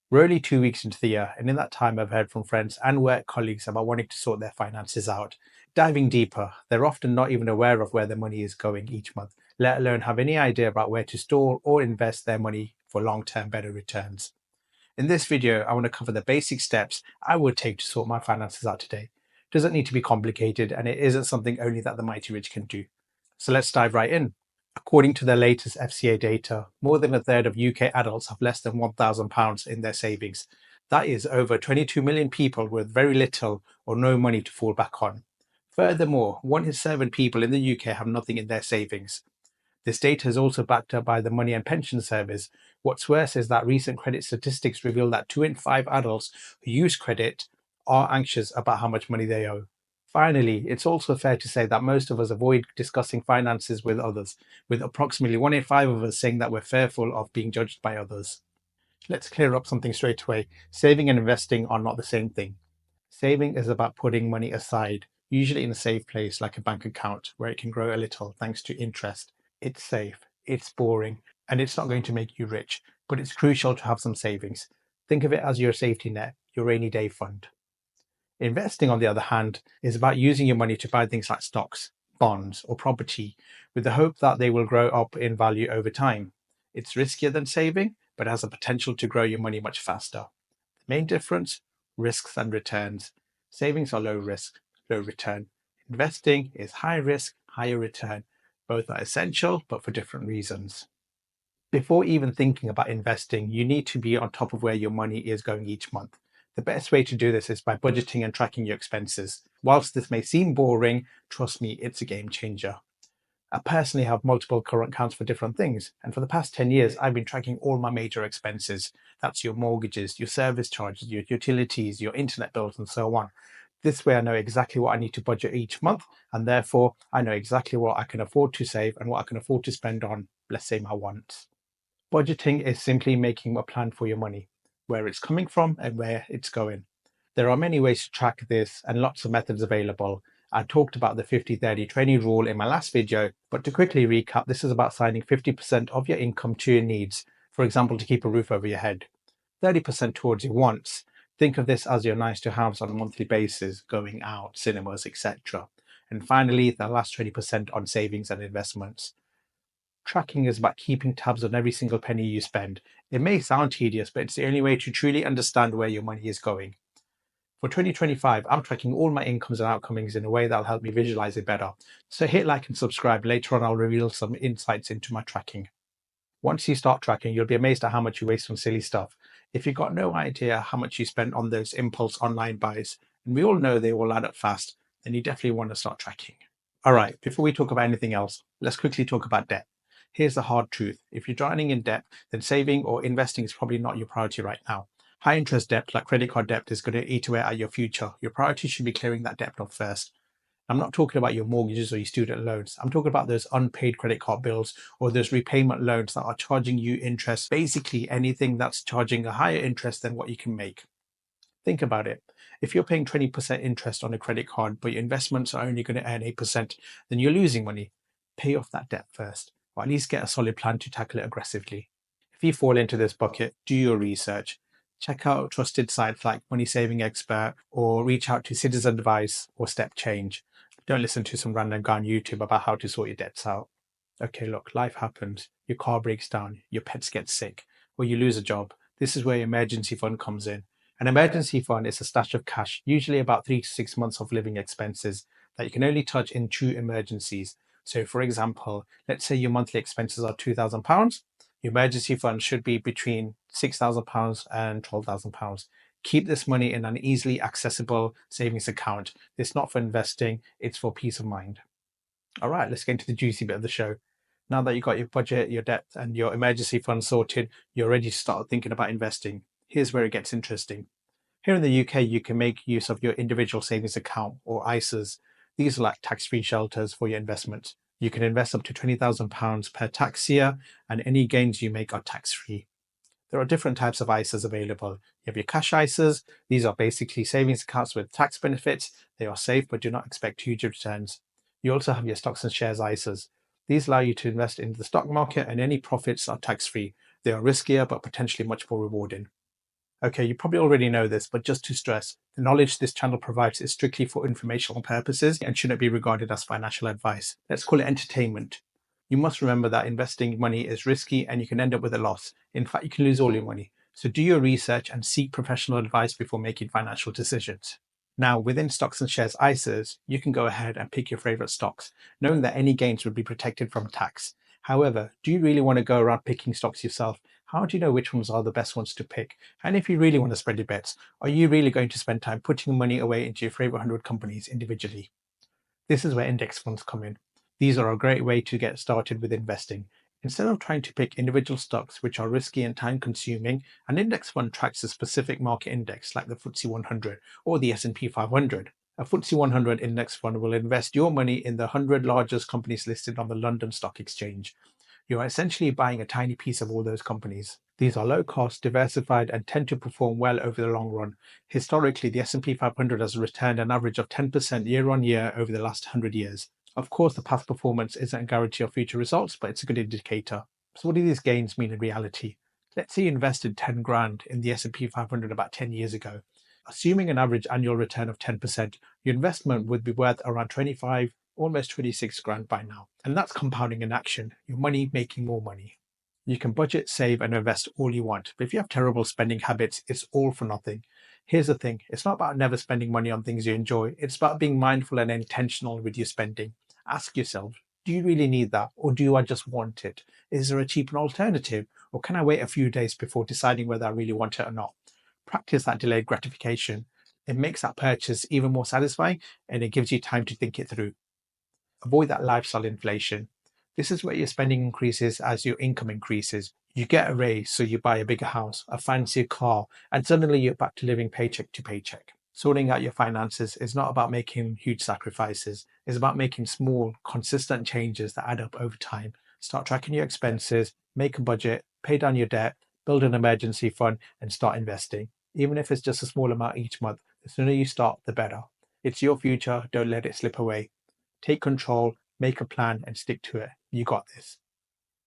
We're only 2 weeks into the year, and in that time, I've heard from friends and work colleagues about wanting to sort their finances out. Diving deeper, they're often not even aware of where their money is going each month, let alone have any idea about where to store or invest their money for long term better returns. In this video, I want to cover the basic steps I would take to sort my finances out today. It doesn't need to be complicated, and it isn't something only that the mighty rich can do. So let's dive right in. According to the latest FCA data, more than a third of UK adults have less than £1,000 in their savings. That is over 22 million people with very little or no money to fall back on. Furthermore, 1 in 7 people in the UK have nothing in their savings. This data is also backed up by the Money and Pension Service. What's worse is that recent credit statistics reveal that 2 in 5 adults who use credit are anxious about how much money they owe. Finally, it's also fair to say that most of us avoid discussing finances with others, with approximately 1 in 5 of us saying that we're fearful of being judged by others. Let's clear up something straight away. Saving and investing are not the same thing. Saving is about putting money aside, usually in a safe place like a bank account where it can grow a little thanks to interest. It's safe, it's boring, and it's not going to make you rich, but it's crucial to have some savings. Think of it as your safety net, your rainy day fund. Investing, on the other hand, is about using your money to buy things like stocks, bonds, or property with the hope that they will grow up in value over time. It's riskier than saving, but has the potential to grow your money much faster. The main difference: risks and returns. Savings are low risk, low return. Investing is high risk, higher return. Both are essential, but for different reasons. Before even thinking about investing, you need to be on top of where your money is going each month. The best way to do this is by budgeting and tracking your expenses. Whilst this may seem boring, trust me, it's a game changer. I personally have multiple current accounts for different things, and for the past 10 years, I've been tracking all my major expenses. That's your mortgages, your service charges, your utilities, your internet bills, and so on. This way, I know exactly what I need to budget each month, and therefore, I know exactly what I can afford to save and what I can afford to spend on, let's say, my wants. Budgeting is simply making a plan for your money, where it's coming from and where it's going. There are many ways to track this and lots of methods available. I talked about the 50-30 20 rule in my last video, but to quickly recap, this is about assigning 50% of your income to your needs, for example, to keep a roof over your head, 30% towards your wants. Think of this as your nice to haves on a monthly basis, going out, cinemas, etc. And finally, the last 20% on savings and investments. Tracking is about keeping tabs on every single penny you spend. It may sound tedious, but it's the only way to truly understand where your money is going. For 2025, I'm tracking all my incomes and outgoings in a way that'll help me visualize it better. So hit like and subscribe. Later on, I'll reveal some insights into my tracking. Once you start tracking, you'll be amazed at how much you waste on silly stuff. If you've got no idea how much you spend on those impulse online buys, and we all know they will add up fast, then you definitely want to start tracking. All right, before we talk about anything else, let's quickly talk about debt. Here's the hard truth. If you're drowning in debt, then saving or investing is probably not your priority right now. High interest debt, like credit card debt, is going to eat away at your future. Your priority should be clearing that debt off first. I'm not talking about your mortgages or your student loans. I'm talking about those unpaid credit card bills or those repayment loans that are charging you interest, basically anything that's charging a higher interest than what you can make. Think about it. If you're paying 20% interest on a credit card, but your investments are only going to earn 8%, then you're losing money. Pay off that debt first, or at least get a solid plan to tackle it aggressively. If you fall into this bucket, do your research. Check out trusted sites like Money Saving Expert, or reach out to Citizen Advice or Step Change. Don't listen to some random guy on YouTube about how to sort your debts out. Okay, look, life happens. Your car breaks down, your pets get sick, or you lose a job. This is where your emergency fund comes in. An emergency fund is a stash of cash, usually about 3 to 6 months of living expenses, that you can only touch in true emergencies. So, for example, let's say your monthly expenses are £2,000. Your emergency fund should be between £6,000 and £12,000. Keep this money in an easily accessible savings account. It's not for investing, it's for peace of mind. All right, let's get into the juicy bit of the show. Now that you've got your budget, your debt, and your emergency fund sorted, you're ready to start thinking about investing. Here's where it gets interesting. Here in the UK, you can make use of your individual savings account or ISAs. These are like tax-free shelters for your investments. You can invest up to £20,000 per tax year, and any gains you make are tax-free. There are different types of ISAs available. You have your cash ISAs. These are basically savings accounts with tax benefits. They are safe, but do not expect huge returns. You also have your stocks and shares ISAs. These allow you to invest in the stock market, and any profits are tax-free. They are riskier, but potentially much more rewarding. Okay, you probably already know this, but just to stress, the knowledge this channel provides is strictly for informational purposes and shouldn't be regarded as financial advice. Let's call it entertainment. You must remember that investing money is risky and you can end up with a loss. In fact, you can lose all your money. So do your research and seek professional advice before making financial decisions. Now, within Stocks and Shares ISAs, you can go ahead and pick your favorite stocks, knowing that any gains would be protected from tax. However, do you really want to go around picking stocks yourself? How do you know which ones are the best ones to pick? And if you really want to spread your bets, are you really going to spend time putting money away into your favorite 100 companies individually? This is where index funds come in. These are a great way to get started with investing. Instead of trying to pick individual stocks which are risky and time consuming, an index fund tracks a specific market index like the FTSE 100 or the S&P 500. A FTSE 100 index fund will invest your money in the 100 largest companies listed on the London Stock Exchange. You are essentially buying a tiny piece of all those companies. These are low cost, diversified, and tend to perform well over the long run. Historically, the S&P 500 has returned an average of 10% year on year over the last 100 years. Of course, the past performance isn't a guarantee of future results, but it's a good indicator. So what do these gains mean in reality? Let's say you invested 10 grand in the S&P 500 about 10 years ago. Assuming an average annual return of 10%, your investment would be worth around 25, almost 26 grand by now. And that's compounding in action, your money making more money. You can budget, save, and invest all you want. But if you have terrible spending habits, it's all for nothing. Here's the thing, it's not about never spending money on things you enjoy. It's about being mindful and intentional with your spending. Ask yourself, do you really need that? Or do I just want it? Is there a cheaper alternative? Or can I wait a few days before deciding whether I really want it or not? Practice that delayed gratification. It makes that purchase even more satisfying and it gives you time to think it through. Avoid that lifestyle inflation. This is where your spending increases as your income increases. You get a raise, so you buy a bigger house, a fancier car, and suddenly you're back to living paycheck to paycheck. Sorting out your finances is not about making huge sacrifices, it's about making small, consistent changes that add up over time. Start tracking your expenses, make a budget, pay down your debt, build an emergency fund, and start investing. Even if it's just a small amount each month, the sooner you start, the better. It's your future, don't let it slip away. Take control, make a plan, and stick to it. You got this.